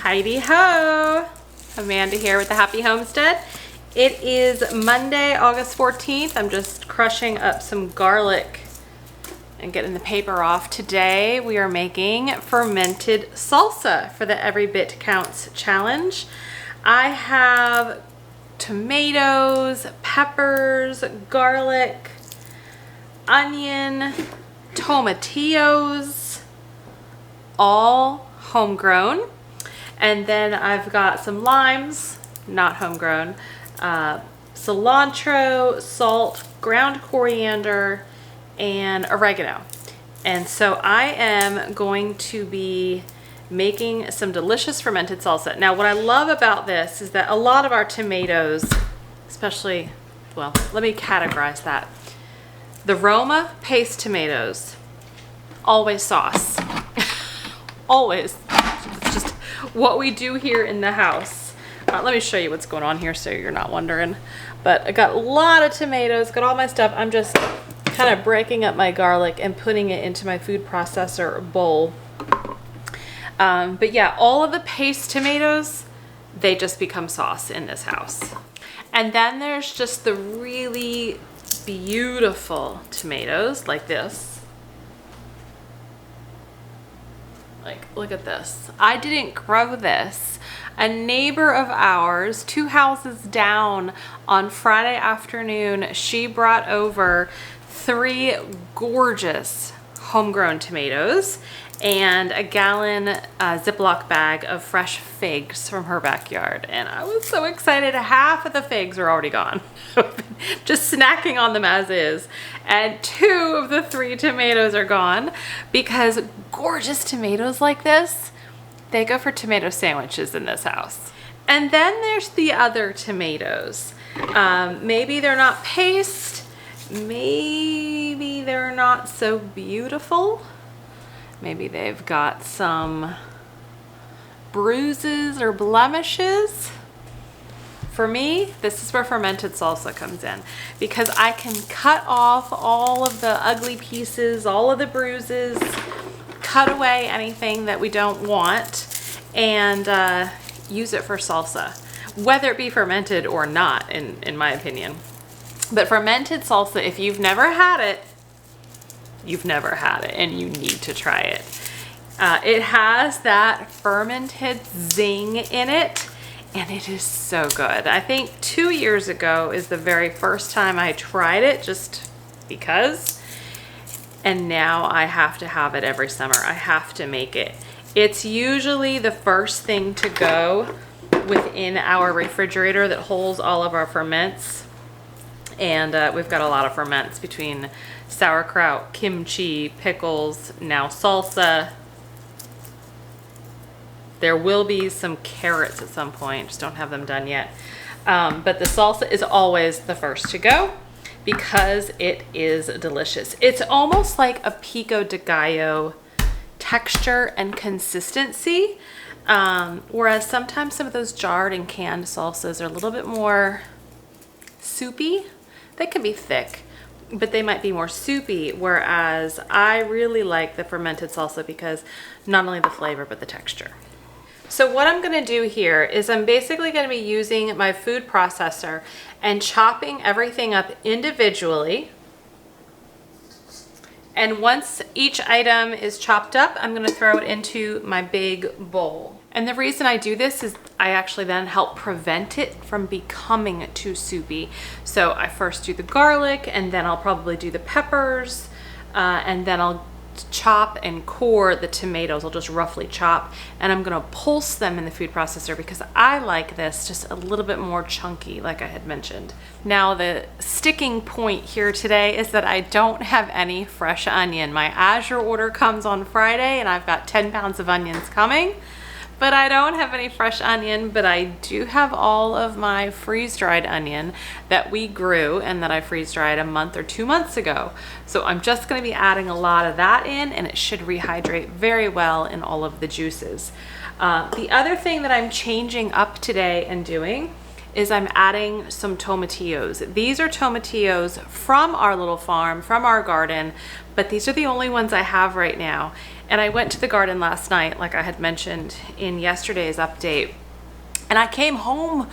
Heidi ho! Amanda here with the Happy Homestead. It is Monday, August 14th. I'm just crushing up some garlic and getting the paper off. Today we are making fermented salsa for the Every Bit Counts challenge. I have tomatoes, peppers, garlic, onion, tomatillos, all homegrown. And then I've got some limes, not homegrown, cilantro, salt, ground coriander, and oregano. And so I am going to be making some delicious fermented salsa. Now what I love about this is that a lot of our tomatoes, especially, well, let me categorize that. The Roma paste tomatoes, always sauce. Always. It's just what we do here in the house. Let me show you what's going on here so you're not wondering. But I got a lot of tomatoes, got all my stuff. I'm just kind of breaking up my garlic and putting it into my food processor bowl. But yeah, all of the paste tomatoes, they just become sauce in this house. And then there's just the really beautiful tomatoes like this. Like, look at this. I didn't grow this. A neighbor of ours, 2 houses down, on Friday afternoon, she brought over 3 gorgeous homegrown tomatoes and a gallon Ziploc bag of fresh figs from her backyard. And I was so excited. Half of the figs are already gone. Just snacking on them as is. And 2 of the 3 tomatoes are gone because gorgeous tomatoes like this, they go for tomato sandwiches in this house. And then there's the other tomatoes. Maybe they're not paste. Maybe they're not so beautiful. Maybe they've got some bruises or blemishes. For me, this is where fermented salsa comes in, because I can cut off all of the ugly pieces, all of the bruises, cut away anything that we don't want, and use it for salsa, whether it be fermented or not, in my opinion. But fermented salsa, if you've never had it, you've never had it, and you need to try it. It has that fermented zing in it, and it is so good. I think 2 years ago is the very first time I tried it, just because. And now I have to have it every summer. I have to make it. It's usually the first thing to go within our refrigerator that holds all of our ferments. And we've got a lot of ferments between sauerkraut, kimchi, pickles, now salsa. There will be some carrots at some point, just don't have them done yet. But the salsa is always the first to go because it is delicious. It's almost like a pico de gallo texture and consistency, whereas sometimes some of those jarred and canned salsas are a little bit more soupy. They can be thick, but they might be more soupy, whereas I really like the fermented salsa because not only the flavor, but the texture. So what I'm gonna do here is I'm basically gonna be using my food processor and chopping everything up individually. And once each item is chopped up, I'm gonna throw it into my big bowl. And the reason I do this is I actually then help prevent it from becoming too soupy. So I first do the garlic, and then I'll probably do the peppers, and then I'll chop and core the tomatoes. I'll just roughly chop, and I'm gonna pulse them in the food processor because I like this just a little bit more chunky, like I had mentioned. Now the sticking point here today is that I don't have any fresh onion. My Azure order comes on Friday, and I've got 10 pounds of onions coming. But I don't have any fresh onion, but I do have all of my freeze-dried onion that we grew and that I freeze-dried a month or 2 months ago. So I'm just gonna be adding a lot of that in, and it should rehydrate very well in all of the juices. The other thing that I'm changing up today and doing is I'm adding some tomatillos. These are tomatillos from our little farm, from our garden, but these are the only ones I have right now. And I went to the garden last night, like I had mentioned in yesterday's update, and I came home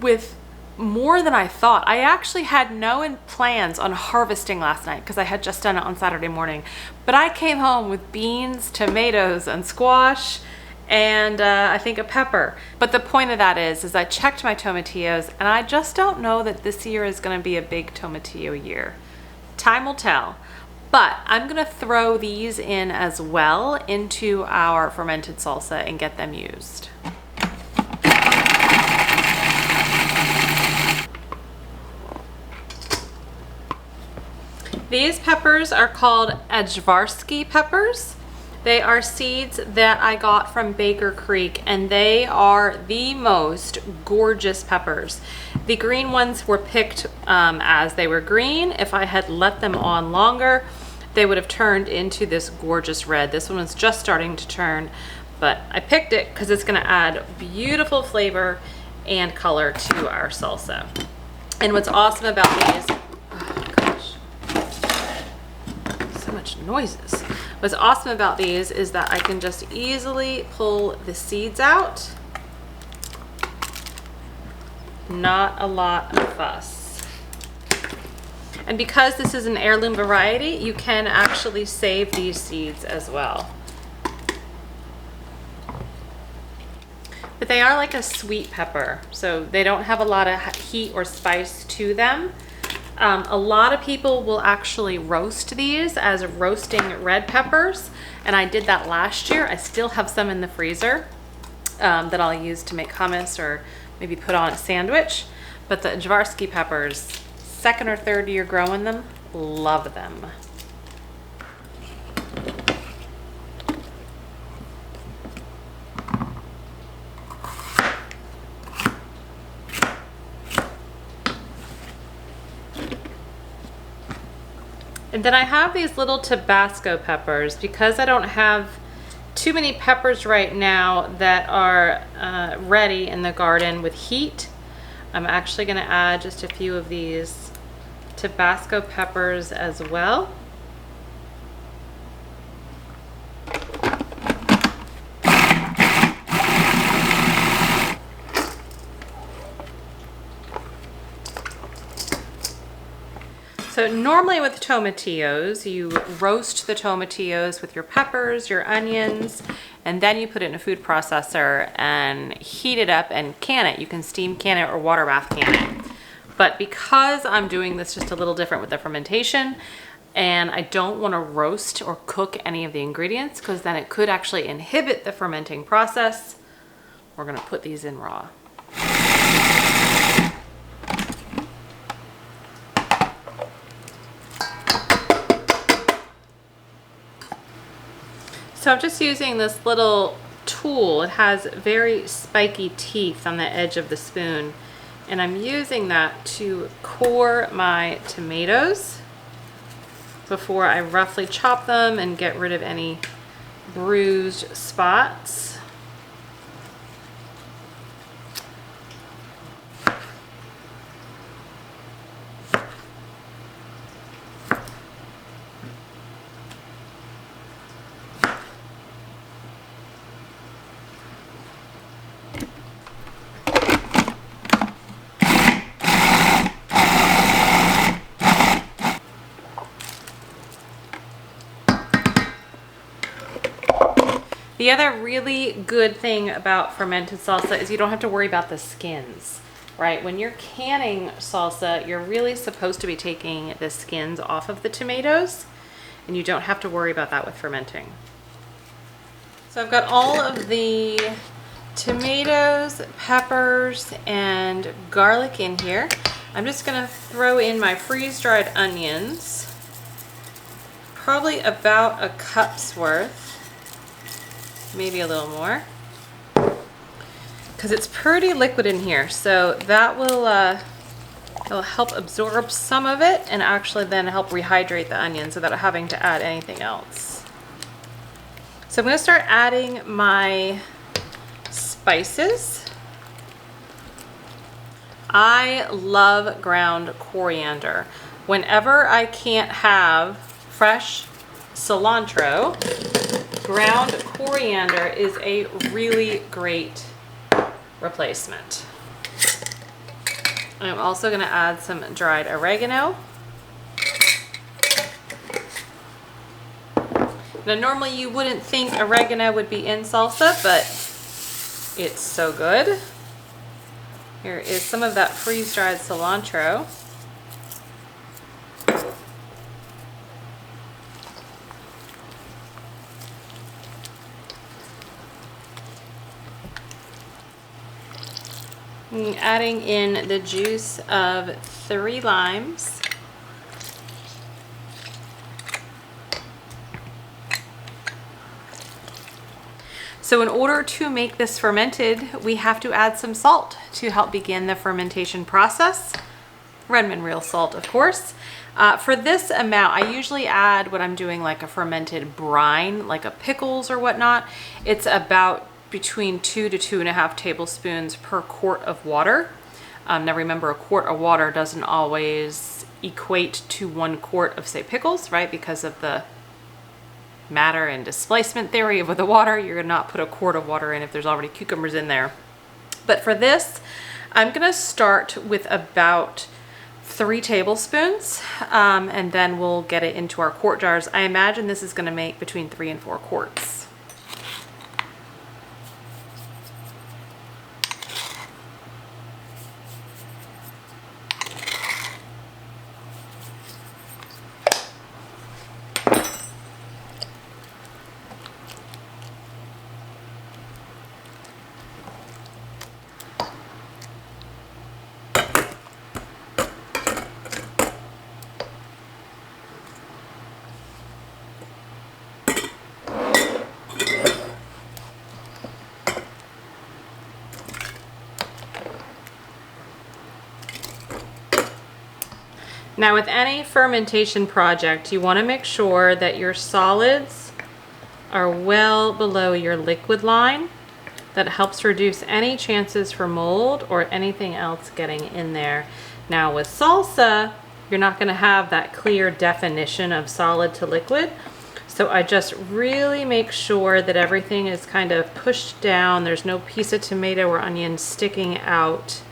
with more than I thought. I actually had no plans on harvesting last night because I had just done it on Saturday morning. But I came home with beans, tomatoes, and squash, and I think a pepper. But the point of that is I checked my tomatillos, and I just don't know that this year is going to be a big tomatillo year. Time will tell. But I'm going to throw these in as well into our fermented salsa and get them used. These peppers are called Ajvarski peppers. They are seeds that I got from Baker Creek, and they are the most gorgeous peppers. The green ones were picked as they were green. If I had let them on longer, they would have turned into this gorgeous red. This one is just starting to turn, but I picked it because it's going to add beautiful flavor and color to our salsa. And what's awesome about these, much noises. What's awesome about these is that I can just easily pull the seeds out. Not a lot of fuss. And because this is an heirloom variety, you can actually save these seeds as well. But they are like a sweet pepper, so they don't have a lot of heat or spice to them. A lot of people will actually roast these as roasting red peppers, and I did that last year. I still have some in the freezer that I'll use to make hummus or maybe put on a sandwich. But the Ajvarski peppers, second or third year growing them, love them. And then I have these little Tabasco peppers because I don't have too many peppers right now that are ready in the garden with heat. I'm actually going to add just a few of these Tabasco peppers as well. So normally with tomatillos, you roast the tomatillos with your peppers, your onions, and then you put it in a food processor and heat it up and can it. You can steam can it or water bath can it. But because I'm doing this just a little different with the fermentation, and I don't want to roast or cook any of the ingredients because then it could actually inhibit the fermenting process, we're going to put these in raw. So I'm just using this little tool. It has very spiky teeth on the edge of the spoon, and I'm using that to core my tomatoes before I roughly chop them and get rid of any bruised spots. The other really good thing about fermented salsa is you don't have to worry about the skins, right? When you're canning salsa, you're really supposed to be taking the skins off of the tomatoes, and you don't have to worry about that with fermenting. So I've got all of the tomatoes, peppers, and garlic in here. I'm just gonna throw in my freeze-dried onions, probably about a cup's worth. Maybe a little more, because it's pretty liquid in here, so that will it'll help absorb some of it and actually then help rehydrate the onions without having to add anything else. So I'm going to start adding my spices. I love ground coriander. Whenever I can't have fresh cilantro, ground coriander is a really great replacement. I'm also going to add some dried oregano. Now normally you wouldn't think oregano would be in salsa, but it's so good. Here is some of that freeze-dried cilantro. Adding in the juice of 3 limes. So in order to make this fermented, we have to add some salt to help begin the fermentation process. Redmond real salt, of course. For this amount, I usually add when I'm doing like a fermented brine, like a pickles or whatnot. It's about between 2 to 2.5 tablespoons per quart of water. Now remember, a quart of water doesn't always equate to 1 quart of, say, pickles, right? Because of the matter and displacement theory of the water, you're gonna not put a quart of water in if there's already cucumbers in there. But for this, I'm gonna start with about 3 tablespoons, and then we'll get it into our quart jars. I imagine this is gonna make between 3 and 4 quarts. Now with any fermentation project, you want to make sure that your solids are well below your liquid line. That helps reduce any chances for mold or anything else getting in there. Now with salsa, you're not going to have that clear definition of solid to liquid. So I just really make sure that everything is kind of pushed down. There's no piece of tomato or onion sticking out.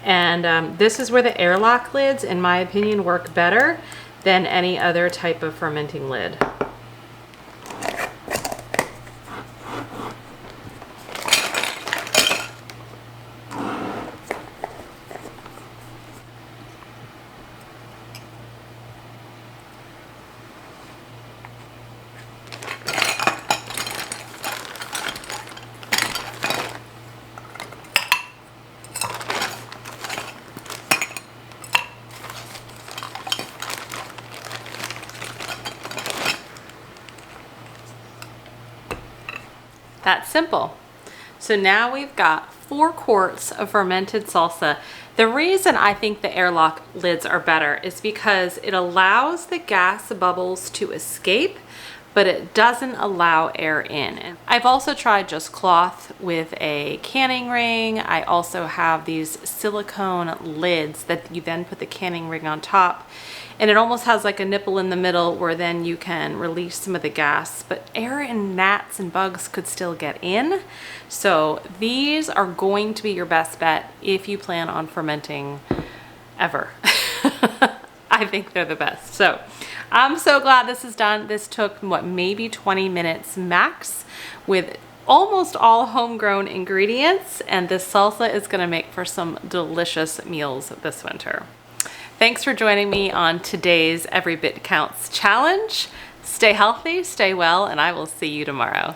And this is where the airlock lids, in my opinion, work better than any other type of fermenting lid. That's simple. So now we've got 4 quarts of fermented salsa. The reason I think the airlock lids are better is because it allows the gas bubbles to escape, but it doesn't allow air in. I've also tried just cloth with a canning ring. I also have these silicone lids that you then put the canning ring on top, and it almost has like a nipple in the middle where then you can release some of the gas, but air and gnats and bugs could still get in. So these are going to be your best bet if you plan on fermenting ever. I think they're the best. So I'm so glad this is done. This took, what, maybe 20 minutes max with almost all homegrown ingredients, and this salsa is gonna make for some delicious meals this winter. Thanks for joining me on today's Every Bit Counts challenge. Stay healthy, stay well, and I will see you tomorrow.